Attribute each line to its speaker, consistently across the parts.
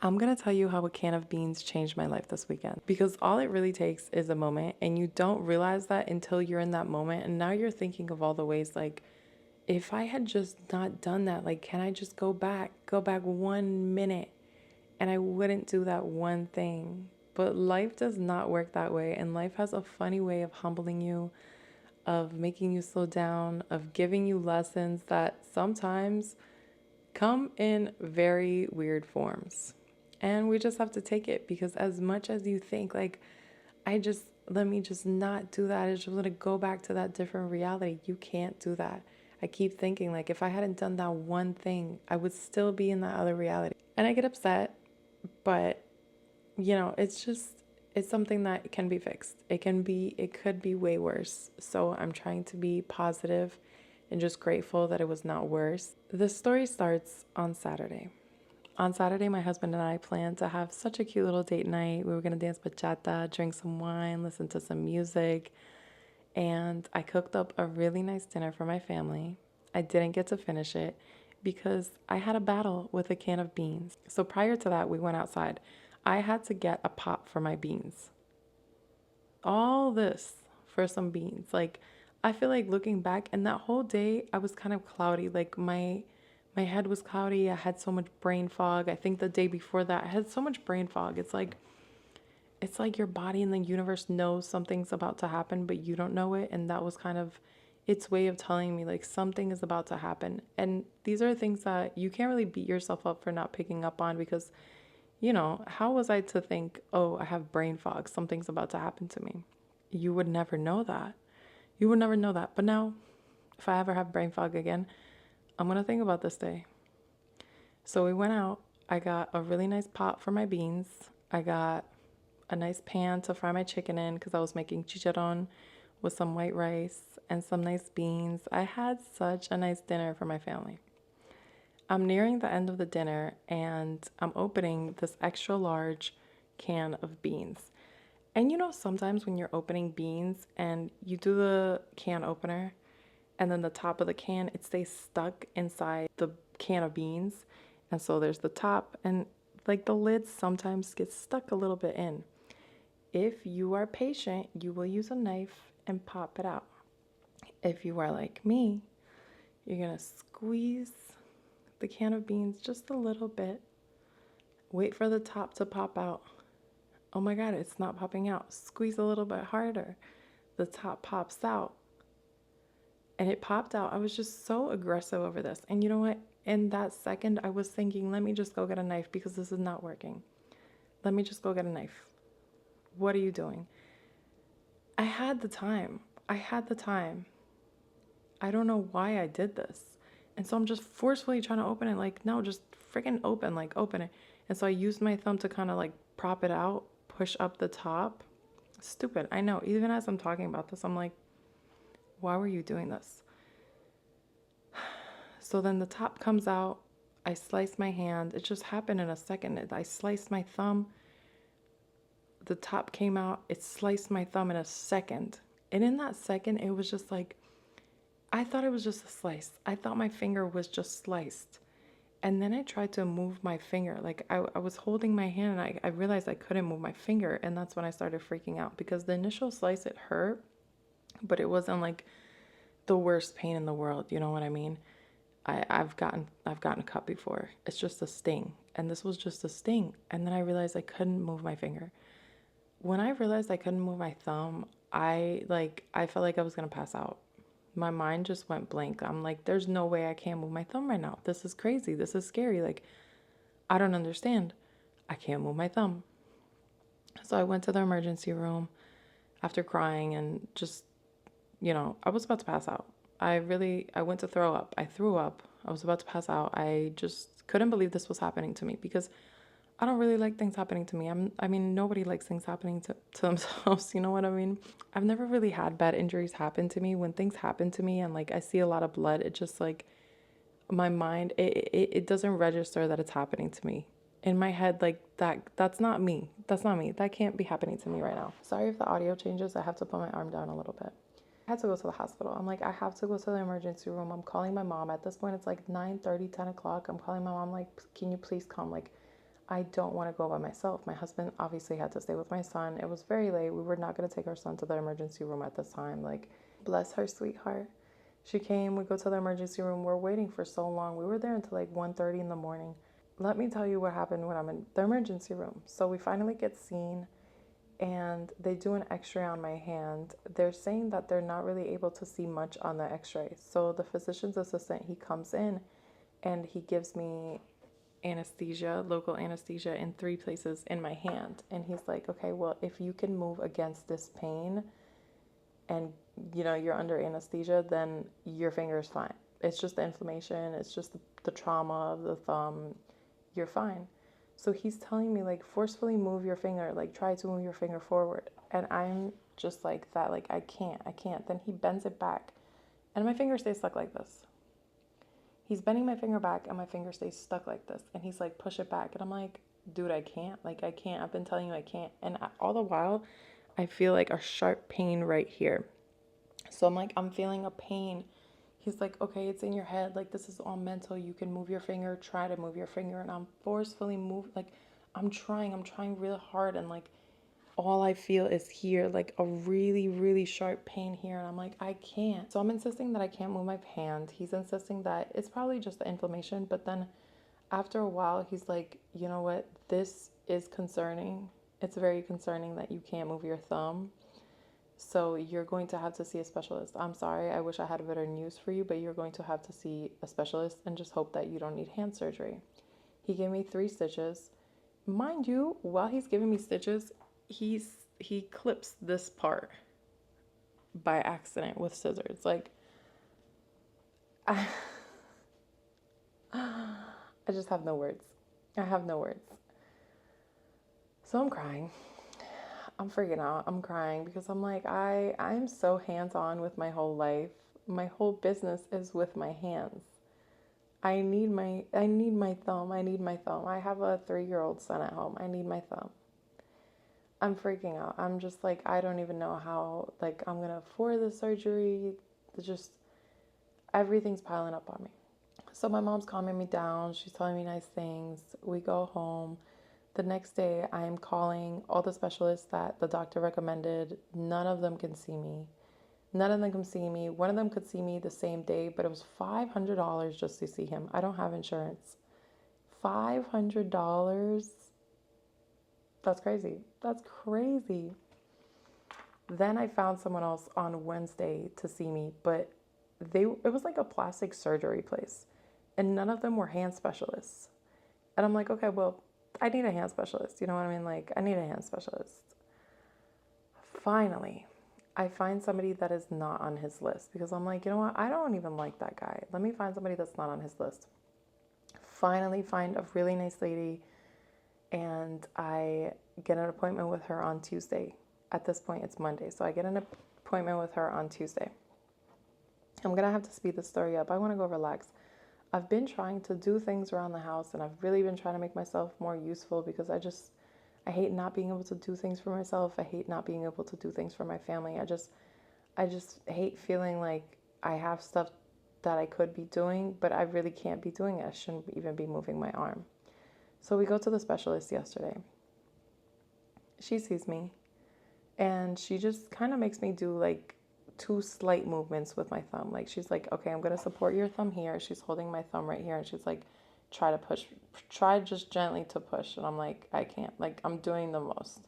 Speaker 1: I'm gonna tell you how a can of beans changed my life this weekend because all it really takes is a moment, and you don't realize that until you're in that moment. And now you're thinking of all the ways, like, if I had just not done that, like, can I just go back 1 minute, and I wouldn't do that one thing. But life does not work that way, and life has a funny way of humbling you, of making you slow down, of giving you lessons that sometimes come in very weird forms. And we just have to take it because as much as you think, like, let me just not do that, I just want to go back to that different reality, you can't do that. I keep thinking, like, if I hadn't done that one thing, I would still be in that other reality. And I get upset, but, it's something that can be fixed. It could be way worse. So I'm trying to be positive and just grateful that it was not worse. The story starts on Saturday. On Saturday, my husband and I planned to have such a cute little date night. We were going to dance bachata, drink some wine, listen to some music, and I cooked up a really nice dinner for my family. I didn't get to finish it because I had a battle with a can of beans. So prior to that, we went outside. I had to get a pot for my beans. All this for some beans. Like, I feel like looking back, and that whole day I was kind of cloudy. Like, my head was cloudy. I had so much brain fog. I think the day before that I had so much brain fog. It's like your body and the universe knows something's about to happen, but you don't know it. And that was kind of its way of telling me, like, something is about to happen. And these are things that you can't really beat yourself up for not picking up on because, how was I to think, oh, I have brain fog, something's about to happen to me? You would never know that. You would never know that. But now, if I ever have brain fog again, I'm going to think about this day. So we went out. I got a really nice pot for my beans. I got a nice pan to fry my chicken in because I was making chicharron with some white rice and some nice beans. I had such a nice dinner for my family. I'm nearing the end of the dinner and I'm opening this extra large can of beans. And sometimes when you're opening beans and you do the can opener and then the top of the can, it stays stuck inside the can of beans. And so there's the top and like the lid sometimes gets stuck a little bit in. If you are patient, you will use a knife and pop it out. If you are like me, you're going to squeeze the can of beans just a little bit. Wait for the top to pop out. Oh my God, it's not popping out. Squeeze a little bit harder. The top pops out. And it popped out. I was just so aggressive over this. And you know what? In that second, I was thinking, let me just go get a knife because this is not working. Let me just go get a knife. What are you doing? I had the time. I don't know why I did this. And so I'm just forcefully trying to open it. Like, no, just freaking open, like open it. And so I used my thumb to kind of like prop it out, push up the top. Stupid. I know. Even as I'm talking about this, I'm like, why were you doing this? So then the top comes out. I slice my hand. It just happened in a second. I sliced my thumb. The top came out. It sliced my thumb in a second. And in that second, it was just like, I thought it was just a slice. I thought my finger was just sliced. And then I tried to move my finger. Like I was holding my hand and I realized I couldn't move my finger. And that's when I started freaking out because the initial slice, it hurt, but it wasn't like the worst pain in the world. You know what I mean? I've gotten cut before. It's just a sting. And this was just a sting. And then I realized I couldn't move my finger. When I realized I couldn't move my thumb, I felt like I was gonna pass out. My mind just went blank. I'm like, there's no way I can't move my thumb right now. This is crazy. This is scary. Like, I don't understand. I can't move my thumb. So I went to the emergency room after crying and just, I was about to pass out. I went to throw up. I threw up. I was about to pass out. I just couldn't believe this was happening to me because I don't really like things happening to me. Nobody likes things happening to themselves. You know what I mean? I've never really had bad injuries happen to me. When things happen to me and like I see a lot of blood, it just like my mind, it doesn't register that it's happening to me. In my head, like that's not me. That's not me. That can't be happening to me right now. Sorry if the audio changes. I have to put my arm down a little bit. I had to go to the hospital. I'm like, I have to go to the emergency room. I'm calling my mom. At this point, it's like 9:30, 10 o'clock. I'm calling my mom like, can you please come? Like, I don't want to go by myself. My husband obviously had to stay with my son. It was very late. We were not going to take our son to the emergency room at this time. Like, bless her sweetheart. She came, we go to the emergency room. We're waiting for so long. We were there until like 1:30 in the morning. Let me tell you what happened when I'm in the emergency room. So we finally get seen and they do an x-ray on my hand. They're saying that they're not really able to see much on the x-ray. So the physician's assistant, he comes in and he gives me anesthesia, local anesthesia in 3 places in my hand. And he's like, okay, well, if you can move against this pain and you're under anesthesia, then your finger is fine. It's just the inflammation, it's just the trauma of the thumb. You're fine. So he's telling me, like, forcefully move your finger, like, try to move your finger forward. And I'm just like that, like, I can't. Then he bends it back and my finger stays stuck like this. He's bending my finger back and my finger stays stuck like this. And he's like, push it back. And I'm like, dude, I can't. Like, I can't. I've been telling you I can't. And all the while, I feel like a sharp pain right here. So I'm like, I'm feeling a pain. He's like, okay, it's in your head. Like, this is all mental. You can move your finger. Try to move your finger. And I'm forcefully like, I'm trying really hard. And like, all I feel is here, like a really, really sharp pain here. And I'm like, I can't. So I'm insisting that I can't move my hand. He's insisting that it's probably just the inflammation. But then after a while, he's like, you know what? This is concerning. It's very concerning that you can't move your thumb. So you're going to have to see a specialist. I'm sorry, I wish I had better news for you, but you're going to have to see a specialist and just hope that you don't need hand surgery. He gave me 3 stitches. Mind you, while he's giving me stitches, he clips this part by accident with scissors. Like, I just have no words. I have no words. So I'm crying. I'm freaking out. I'm crying because I'm like, I'm so hands-on with my whole life. My whole business is with my hands. I need my thumb. I need my thumb. I have a 3-year-old son at home. I need my thumb. I'm freaking out. I'm just like, I don't even know how, like, I'm gonna afford the surgery. Just everything's piling up on me. So my mom's calming me down. She's telling me nice things. We go home. The next day, I am calling all the specialists that the doctor recommended. None of them can see me. One of them could see me the same day, but it was $500 just to see him. I don't have insurance. $500? That's crazy. Then I found someone else on Wednesday to see me, but it was like a plastic surgery place, and none of them were hand specialists. And I'm like, okay, well, I need a hand specialist. You know what I mean? Like, I need a hand specialist. Finally, I find somebody that is not on his list because I'm like, you know what? I don't even like that guy. Let me find somebody that's not on his list. Finally find a really nice lady, and I get an appointment with her on Tuesday. At this point, it's Monday. So I get an appointment with her on Tuesday. I'm going to have to speed the story up. I want to go relax. I've been trying to do things around the house, and I've really been trying to make myself more useful because I hate not being able to do things for myself. I hate not being able to do things for my family. I just hate feeling like I have stuff that I could be doing, but I really can't be doing it. I shouldn't even be moving my arm. So we go to the specialist yesterday. She sees me, and she just kind of makes me do like 2 slight movements with my thumb. Like, she's like, okay, I'm going to support your thumb here. She's holding my thumb right here, and she's like, try just gently to push. And I'm like, I can't. Like, I'm doing the most.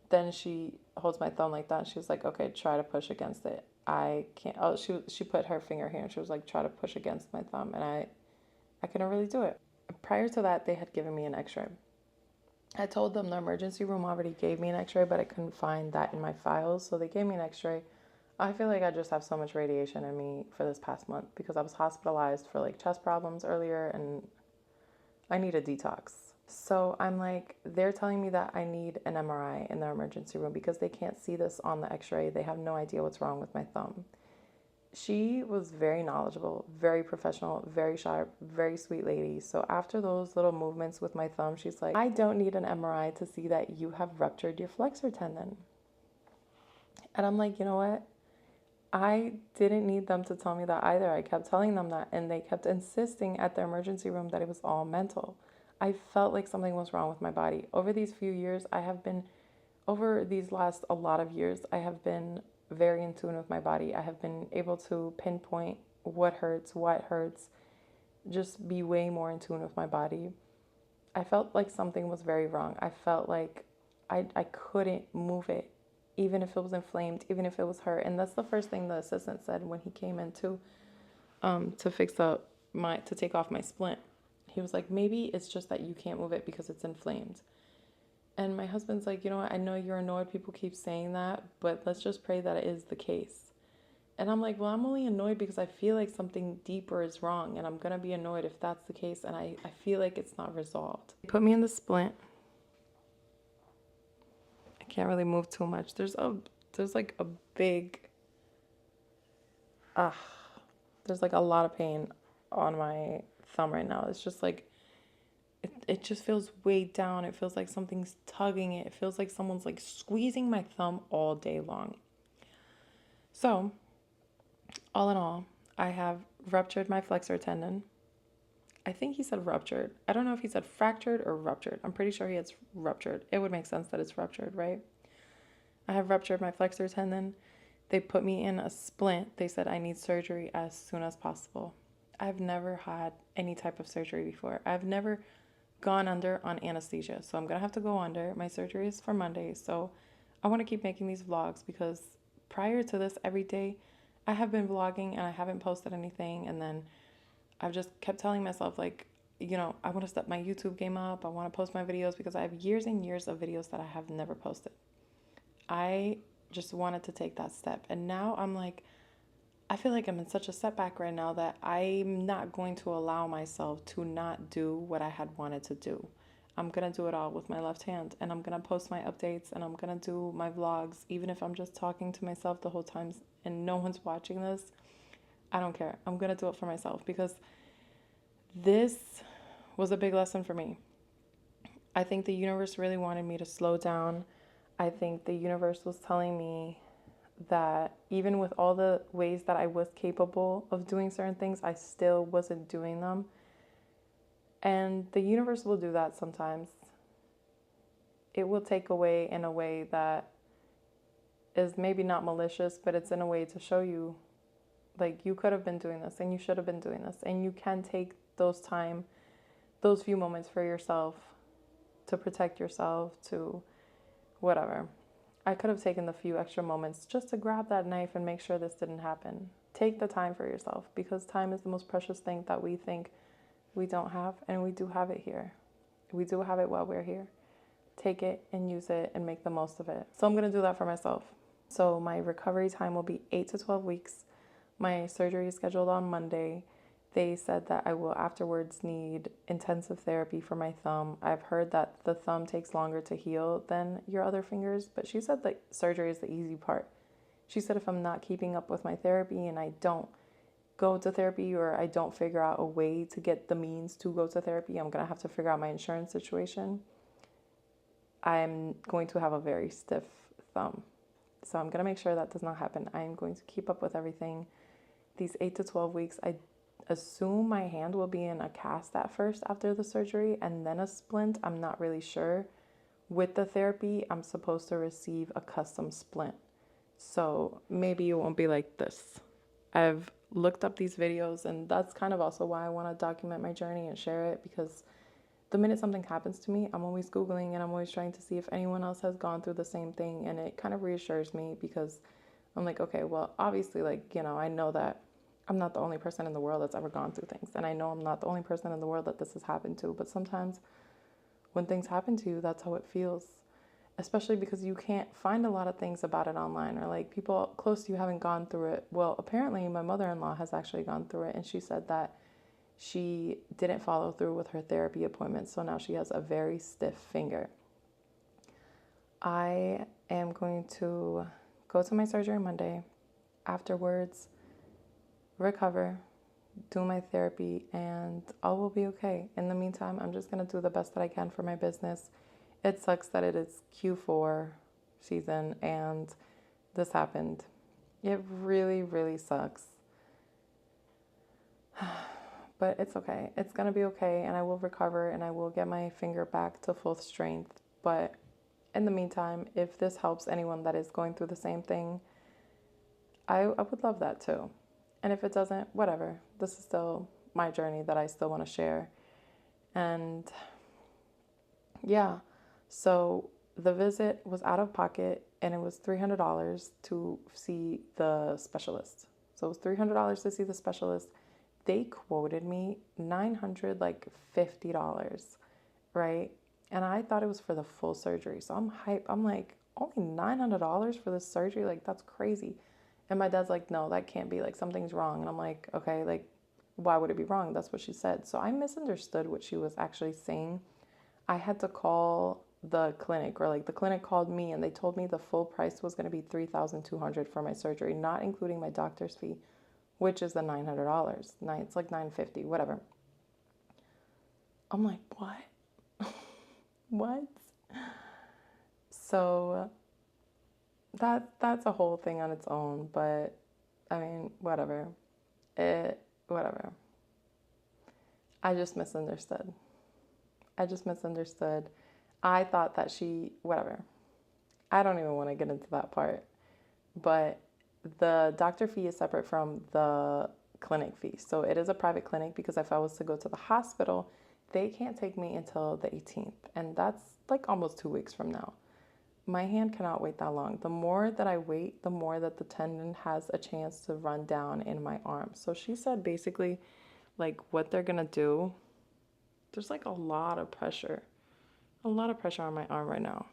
Speaker 1: Then she holds my thumb like that, and she's like, okay, try to push against it. I can't. Oh, she put her finger here, and she was like, try to push against my thumb, and I couldn't really do it. Prior to that, they had given me an x-ray. I told them the emergency room already gave me an x-ray, but I couldn't find that in my files, so they gave me an x-ray. I feel like I just have so much radiation in me for this past month because I was hospitalized for like chest problems earlier, and I need a detox. So I'm like, they're telling me that I need an MRI in the emergency room because they can't see this on the x-ray. They have no idea what's wrong with my thumb. She was very knowledgeable, very professional, very sharp, very sweet lady. So after those little movements with my thumb, she's like, I don't need an MRI to see that you have ruptured your flexor tendon. And I'm like, you know what? I didn't need them to tell me that either. I kept telling them that, and they kept insisting at the emergency room that it was all mental. I felt like something was wrong with my body. Over these few years, over these last a lot of years, I have been very in tune with my body. I have been able to pinpoint what hurts, just be way more in tune with my body. I felt like something was very wrong. I felt like I couldn't move it, even if it was inflamed, even if it was hurt. And that's the first thing the assistant said when he came in to fix up to take off my splint. He was like, maybe it's just that you can't move it because it's inflamed. And my husband's like, you know what? I know you're annoyed. People keep saying that, but let's just pray that it is the case. And I'm like, well, I'm only annoyed because I feel like something deeper is wrong. And I'm going to be annoyed if that's the case. And I feel like it's not resolved. They put me in the splint. I can't really move too much. There's like a big, there's like a lot of pain on my thumb right now. It's just like, it just feels weighed down. It feels like something's tugging it. It feels like someone's like squeezing my thumb all day long. So, all in all, I have ruptured my flexor tendon. I think he said ruptured. I don't know if he said fractured or ruptured. I'm pretty sure he has ruptured. It would make sense that it's ruptured, right? I have ruptured my flexor tendon. They put me in a splint. They said I need surgery as soon as possible. I've never had any type of surgery before. I've never gone under on anesthesia. So I'm going to have to go under. My surgery is for Monday. So I want to keep making these vlogs because prior to this, every day I have been vlogging and I haven't posted anything. And then I've just kept telling myself, like, you know, I want to step my YouTube game up. I want to post my videos because I have years and years of videos that I have never posted. I just wanted to take that step. And now I'm like, I feel like I'm in such a setback right now that I'm not going to allow myself to not do what I had wanted to do. I'm going to do it all with my left hand, and I'm going to post my updates, and I'm going to do my vlogs, even if I'm just talking to myself the whole time and no one's watching this. I don't care. I'm going to do it for myself because this was a big lesson for me. I think the universe really wanted me to slow down. I think the universe was telling me that even with all the ways that I was capable of doing certain things, I still wasn't doing them. And the universe will do that sometimes. It will take away in a way that is maybe not malicious, but it's in a way to show you, like, you could have been doing this and you should have been doing this. And you can take those few moments for yourself, to protect yourself, to whatever. I could have taken the few extra moments just to grab that knife and make sure this didn't happen. Take the time for yourself because time is the most precious thing that we think we don't have, and we do have it here. We do have it while we're here. Take it and use it and make the most of it. So I'm going to do that for myself. So my recovery time will be 8 to 12 weeks. My surgery is scheduled on Monday. They said that I will afterwards need intensive therapy for my thumb. I've heard that the thumb takes longer to heal than your other fingers, but she said that surgery is the easy part. She said if I'm not keeping up with my therapy and I don't go to therapy or I don't figure out a way to get the means to go to therapy, I'm going to have to figure out my insurance situation. I'm going to have a very stiff thumb. So I'm going to make sure that does not happen. I'm going to keep up with everything. These 8 to 12 weeks, I assume my hand will be in a cast at first after the surgery and then a splint. I'm not really sure. With the therapy, I'm supposed to receive a custom splint. So maybe it won't be like this. I've looked up these videos, and that's kind of also why I want to document my journey and share it, because the minute something happens to me, I'm always Googling and I'm always trying to see if anyone else has gone through the same thing. And it kind of reassures me because I'm like, okay, well, obviously, like, you know, I know that I'm not the only person in the world that's ever gone through things. And I know I'm not the only person in the world that this has happened to. But sometimes when things happen to you, that's how it feels. Especially because you can't find a lot of things about it online, or like people close to you haven't gone through it. Well, apparently my mother-in-law has actually gone through it, and she said that she didn't follow through with her therapy appointment. So now she has a very stiff finger. I am going to go to my surgery Monday. Afterwards, recover, do my therapy, and all will be okay. In the meantime, I'm just going to do the best that I can for my business. It sucks that it is Q4 season and this happened. It really, really sucks. But it's okay. It's going to be okay, and I will recover and I will get my finger back to full strength. But in the meantime, if this helps anyone that is going through the same thing, I would love that too. And if it doesn't, whatever. This is still my journey that I still want to share. And yeah, so the visit was out of pocket and it was $300 to see the specialist. So it was $300 to see the specialist. They quoted me $950, right? And I thought it was for the full surgery. So I'm hype. I'm like, only $900 for this surgery? Like, that's crazy. And my dad's like, no, that can't be. Like, something's wrong. And I'm like, okay, like, why would it be wrong? That's what she said. So I misunderstood what she was actually saying. I had to call the clinic, or like the clinic called me and they told me the full price was going to be $3,200 for my surgery, not including my doctor's fee, which is the $900. It's like $950, whatever. I'm like, what? What? So that's a whole thing on its own, but I mean, whatever. Whatever. I just misunderstood. I thought that whatever. I don't even want to get into that part. But the doctor fee is separate from the clinic fee. So it is a private clinic because if I was to go to the hospital, they can't take me until the 18th. And that's like almost 2 weeks from now. My hand cannot wait that long. The more that I wait, the more that the tendon has a chance to run down in my arm. So she said basically like what they're going to do, there's like a lot of pressure on my arm right now.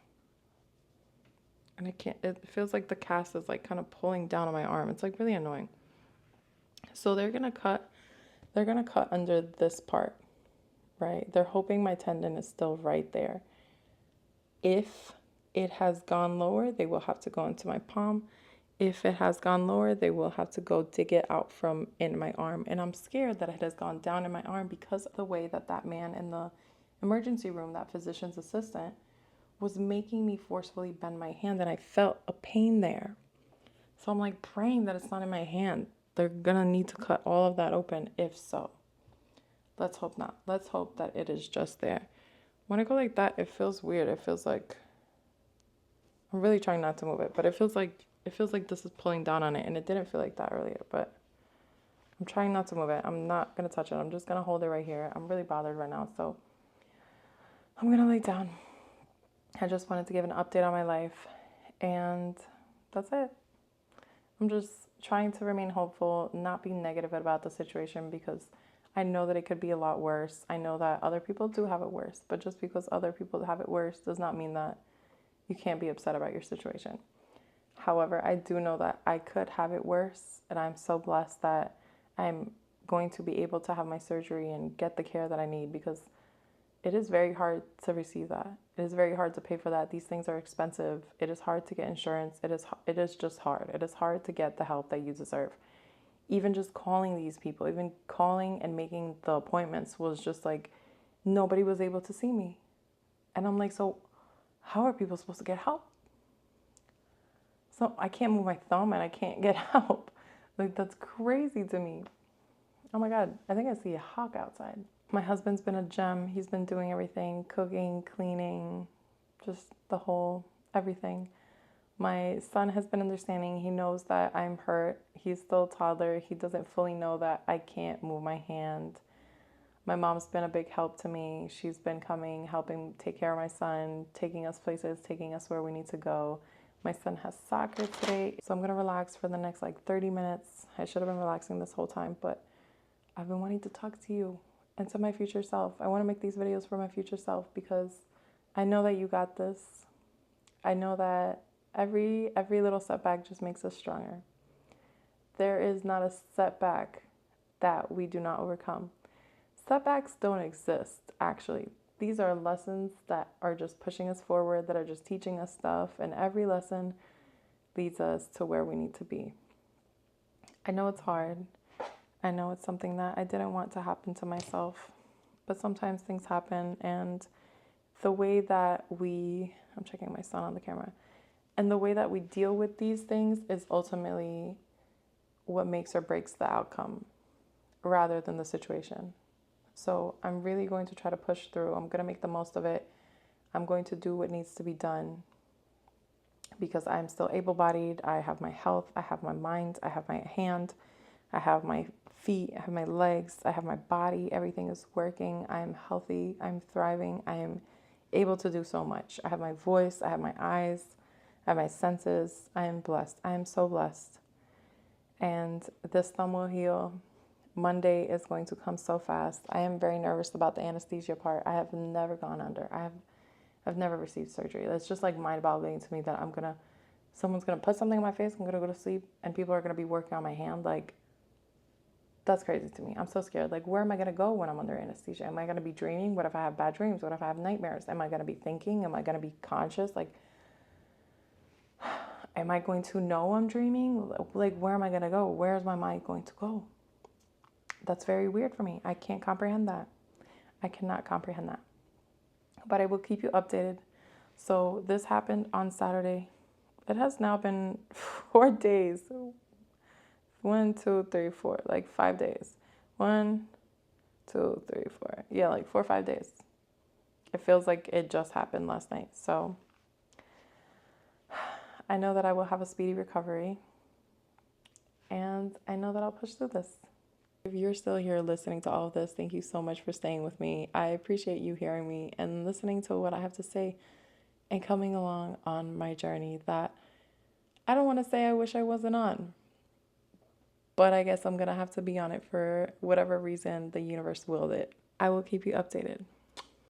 Speaker 1: And it feels like the cast is like kind of pulling down on my arm. It's like really annoying. So they're going to cut under this part, right? They're hoping my tendon is still right there. If it has gone lower, they will have to go into my palm. If it has gone lower, they will have to go dig it out from in my arm. And I'm scared that it has gone down in my arm because of the way that man in the emergency room, that physician's assistant, was making me forcefully bend my hand, and I felt a pain there. So I'm like praying that it's not in my hand. They're gonna need to cut all of that open if so. Let's hope not. Let's hope that it is just there. When I go like that, it feels weird. It feels like I'm really trying not to move it, but it feels like this is pulling down on it, and it didn't feel like that earlier, but I'm trying not to move it. I'm not gonna touch it. I'm just gonna hold it right here. I'm really bothered right now, so I'm gonna lay down. I just wanted to give an update on my life, and that's it. I'm just trying to remain hopeful, not be negative about the situation, because I know that it could be a lot worse. I know that other people do have it worse, but just because other people have it worse does not mean that you can't be upset about your situation. However, I do know that I could have it worse, and I'm so blessed that I'm going to be able to have my surgery and get the care that I need, because it is very hard to receive that. It is very hard to pay for that. These things are expensive. It is hard to get insurance. It is just hard. It is hard to get the help that you deserve. Even just calling these people, even calling and making the appointments was just like, nobody was able to see me. And I'm like, so how are people supposed to get help? So I can't move my thumb and I can't get help. Like, that's crazy to me. Oh my God, I think I see a hawk outside. My husband's been a gem. He's been doing everything, cooking, cleaning, just the whole everything. My son has been understanding. He knows that I'm hurt. He's still a toddler. He doesn't fully know that I can't move my hand. My mom's been a big help to me. She's been coming, helping take care of my son, taking us places, taking us where we need to go. My son has soccer today, so I'm going to relax for the next like 30 minutes. I should have been relaxing this whole time, but I've been wanting to talk to you and to my future self. I want to make these videos for my future self because I know that you got this. I know that every little setback just makes us stronger. There is not a setback that we do not overcome. Setbacks don't exist, actually. These are lessons that are just pushing us forward, that are just teaching us stuff, and every lesson leads us to where we need to be. I know it's hard. I know it's something that I didn't want to happen to myself, but sometimes things happen, and the way that I'm checking my son on the camera, and the way that we deal with these things is ultimately what makes or breaks the outcome. rather than the situation. So I'm really going to try to push through. I'm going to make the most of it. I'm going to do what needs to be done because I'm still able-bodied. I have my health, I have my mind, I have my hand, I have my feet, I have my legs, I have my body. Everything is working. I am healthy. I'm thriving. I am able to do so much. I have my voice. I have my eyes. I have my senses. I am blessed. I am so blessed. And this thumb will heal. Monday is going to come so fast. I am very nervous about the anesthesia part. I have never gone under. I've never received surgery. It's just like mind-boggling to me that someone's gonna put something in my face. I'm gonna go to sleep, and people are gonna be working on my hand. Like, that's crazy to me. I'm so scared. Like, where am I gonna go when I'm under anesthesia? Am I gonna be dreaming? What if I have bad dreams? What if I have nightmares? Am I gonna be thinking? Am I gonna be conscious? Like, am I going to know I'm dreaming? Like, where am I gonna go? Where is my mind going to go? That's very weird for me. I can't comprehend that. I cannot comprehend that. But I will keep you updated. So this happened on Saturday. It has now been 4 days. 1, 2, 3, 4, like 5 days. 1, 2, 3, 4. Yeah, like 4 or 5 days. It feels like it just happened last night. So I know that I will have a speedy recovery. And I know that I'll push through this. If you're still here listening to all of this, thank you so much for staying with me. I appreciate you hearing me and listening to what I have to say and coming along on my journey that I don't want to say I wish I wasn't on, but I guess I'm going to have to be on it for whatever reason the universe willed it. I will keep you updated.